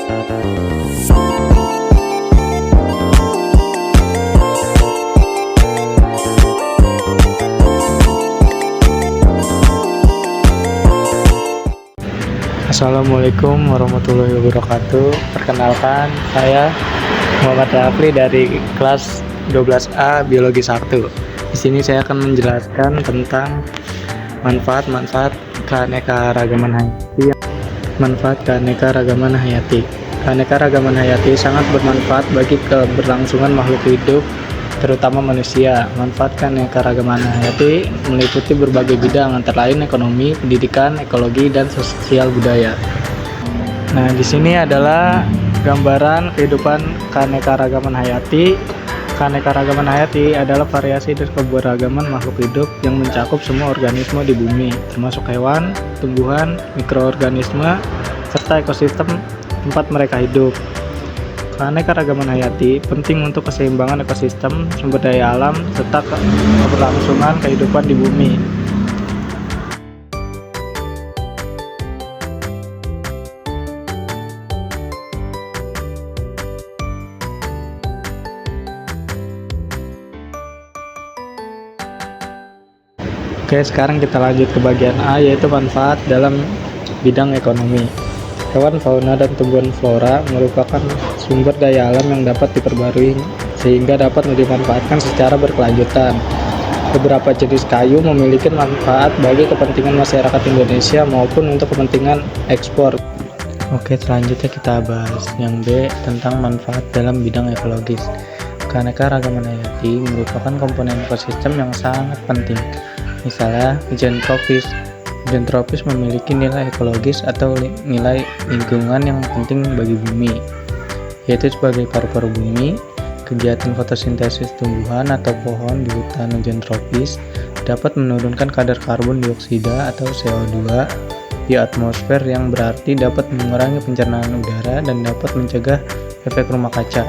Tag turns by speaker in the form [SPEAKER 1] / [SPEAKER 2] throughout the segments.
[SPEAKER 1] Assalamualaikum warahmatullahi wabarakatuh. Perkenalkan, saya Muhammad Rafli dari kelas 12A Biologi 1. Di sini saya akan menjelaskan tentang manfaat-manfaat keanekaragaman hayati. Manfaat keanekaragaman hayati. Keanekaragaman hayati sangat bermanfaat bagi keberlangsungan makhluk hidup, terutama manusia. Manfaat keanekaragaman hayati meliputi berbagai bidang, antara lain ekonomi, pendidikan, ekologi, dan sosial budaya. Nah, di sini adalah gambaran kehidupan keanekaragaman hayati. Keanekaragaman hayati adalah variasi dan keberagaman makhluk hidup yang mencakup semua organisme di bumi, termasuk hewan, tumbuhan, mikroorganisme, serta ekosistem tempat mereka hidup. Keanekaragaman hayati penting untuk keseimbangan ekosistem, sumber daya alam, serta keberlangsungan kehidupan di bumi. Oke, sekarang kita lanjut ke bagian A, yaitu manfaat dalam bidang ekonomi. Hewan, fauna, dan tumbuhan flora merupakan sumber daya alam yang dapat diperbarui sehingga dapat dimanfaatkan secara berkelanjutan. Beberapa jenis kayu memiliki manfaat bagi kepentingan masyarakat Indonesia maupun untuk kepentingan ekspor. Oke, selanjutnya kita bahas yang B, tentang manfaat dalam bidang ekologis. Keanekaragaman hayati merupakan komponen ekosistem yang sangat penting. Misalnya, hujan tropis. Hujan tropis memiliki nilai ekologis atau nilai lingkungan yang penting bagi bumi, yaitu sebagai paru-paru bumi. Kegiatan fotosintesis tumbuhan atau pohon di hutan hujan tropis dapat menurunkan kadar karbon dioksida atau CO2 di atmosfer, yang berarti dapat mengurangi pencernaan udara dan dapat mencegah efek rumah kaca.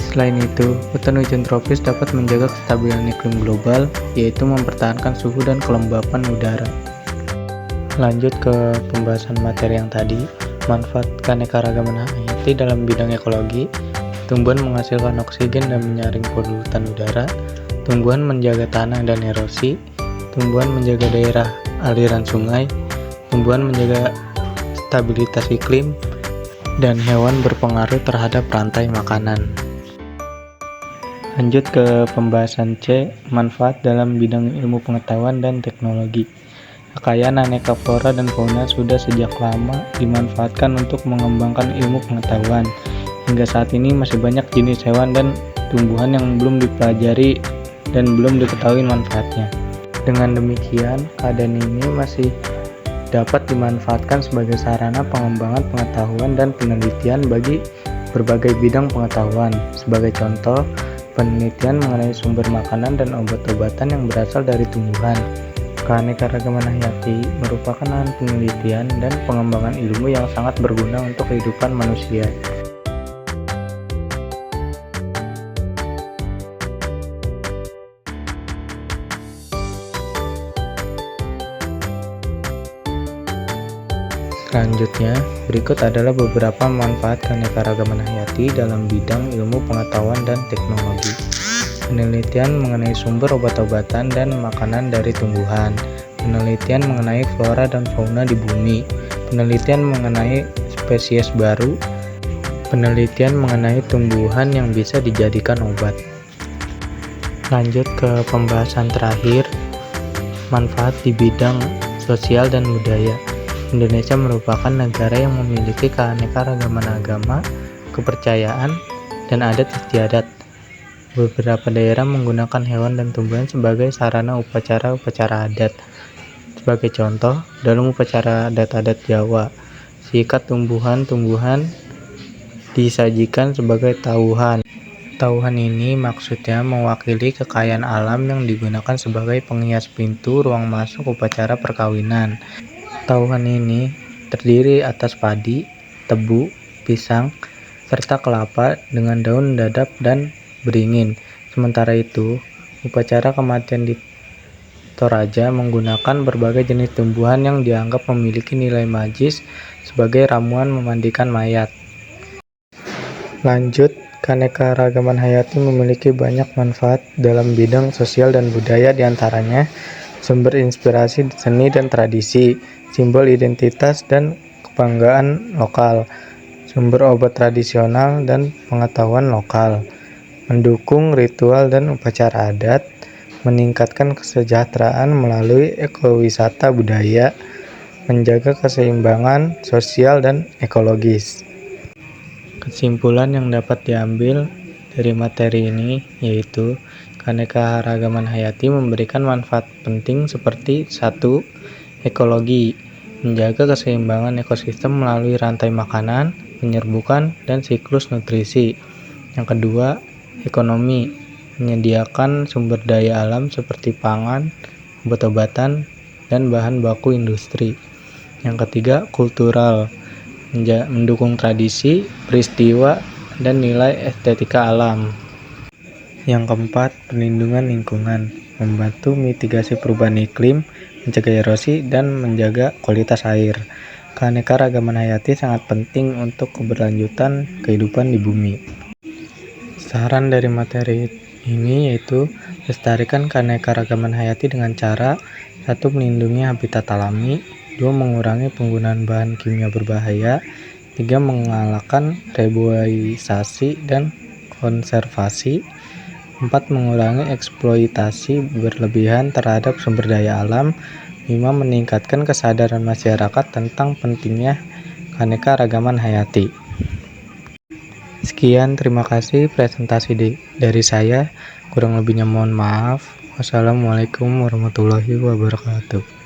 [SPEAKER 1] Selain itu, hutan hujan tropis dapat menjaga kestabilan iklim global, yaitu mempertahankan suhu dan kelembapan udara. Lanjut ke pembahasan materi yang tadi, manfaat keanekaragaman hayati dalam bidang ekologi. Tumbuhan menghasilkan oksigen dan menyaring polutan udara. Tumbuhan menjaga tanah dan erosi. Tumbuhan menjaga daerah aliran sungai. Tumbuhan menjaga stabilitas iklim. Dan hewan berpengaruh terhadap rantai makanan. Lanjut ke pembahasan C, manfaat dalam bidang ilmu pengetahuan dan teknologi. Kekayaan aneka flora dan fauna sudah sejak lama dimanfaatkan untuk mengembangkan ilmu pengetahuan. Hingga saat ini masih banyak jenis hewan dan tumbuhan yang belum dipelajari dan belum diketahui manfaatnya. Dengan demikian, keadaan ini masih dapat dimanfaatkan sebagai sarana pengembangan pengetahuan dan penelitian bagi berbagai bidang pengetahuan. Sebagai contoh, penelitian mengenai sumber makanan dan obat-obatan yang berasal dari tumbuhan. Keanekaragaman hayati merupakan lahan penelitian dan pengembangan ilmu yang sangat berguna untuk kehidupan manusia. Selanjutnya, berikut adalah beberapa manfaat keanekaragaman hayati dalam bidang ilmu pengetahuan dan teknologi. Penelitian mengenai sumber obat-obatan dan makanan dari tumbuhan. Penelitian mengenai flora dan fauna di bumi. Penelitian mengenai spesies baru. Penelitian mengenai tumbuhan yang bisa dijadikan obat. Lanjut ke pembahasan terakhir, manfaat di bidang sosial dan budaya. Indonesia merupakan negara yang memiliki keanekaragaman agama, kepercayaan, dan adat istiadat. Beberapa daerah menggunakan hewan dan tumbuhan sebagai sarana upacara-upacara adat. Sebagai contoh, dalam upacara adat-adat Jawa, sikat tumbuhan-tumbuhan disajikan sebagai tauhan. Tauhan ini maksudnya mewakili kekayaan alam yang digunakan sebagai penghias pintu ruang masuk upacara perkawinan. Tauhan ini terdiri atas padi, tebu, pisang, serta kelapa dengan daun dadap dan beringin. Sementara itu, upacara kematian di Toraja menggunakan berbagai jenis tumbuhan yang dianggap memiliki nilai magis sebagai ramuan memandikan mayat. Lanjut, keanekaragaman hayati memiliki banyak manfaat dalam bidang sosial dan budaya, diantaranya sumber inspirasi seni dan tradisi, simbol identitas dan kebanggaan lokal, sumber obat tradisional dan pengetahuan lokal, mendukung ritual dan upacara adat, meningkatkan kesejahteraan melalui ekowisata budaya, menjaga keseimbangan sosial dan ekologis. Kesimpulan yang dapat diambil dari materi ini yaitu keanekaragaman hayati memberikan manfaat penting seperti 1. Ekologi, menjaga keseimbangan ekosistem melalui rantai makanan, penyerbukan, dan siklus nutrisi. Yang kedua, ekonomi, menyediakan sumber daya alam seperti pangan, obat-obatan, dan bahan baku industri. Yang ketiga, kultural, mendukung tradisi, peristiwa, dan nilai estetika alam. Yang keempat, perlindungan lingkungan, membantu mitigasi perubahan iklim, mencegah erosi, dan menjaga kualitas air. Keanekaragaman hayati sangat penting untuk keberlanjutan kehidupan di bumi. Saran dari materi ini yaitu lestarikan keanekaragaman hayati dengan cara 1. Melindungi habitat alami, 2. Mengurangi penggunaan bahan kimia berbahaya, 3. Mengalahkan reboisasi dan konservasi, 4. Mengurangi eksploitasi berlebihan terhadap sumber daya alam, 5. Meningkatkan kesadaran masyarakat tentang pentingnya keanekaragaman hayati. Sekian, terima kasih presentasi dari saya. Kurang lebihnya mohon maaf. Wassalamualaikum warahmatullahi wabarakatuh.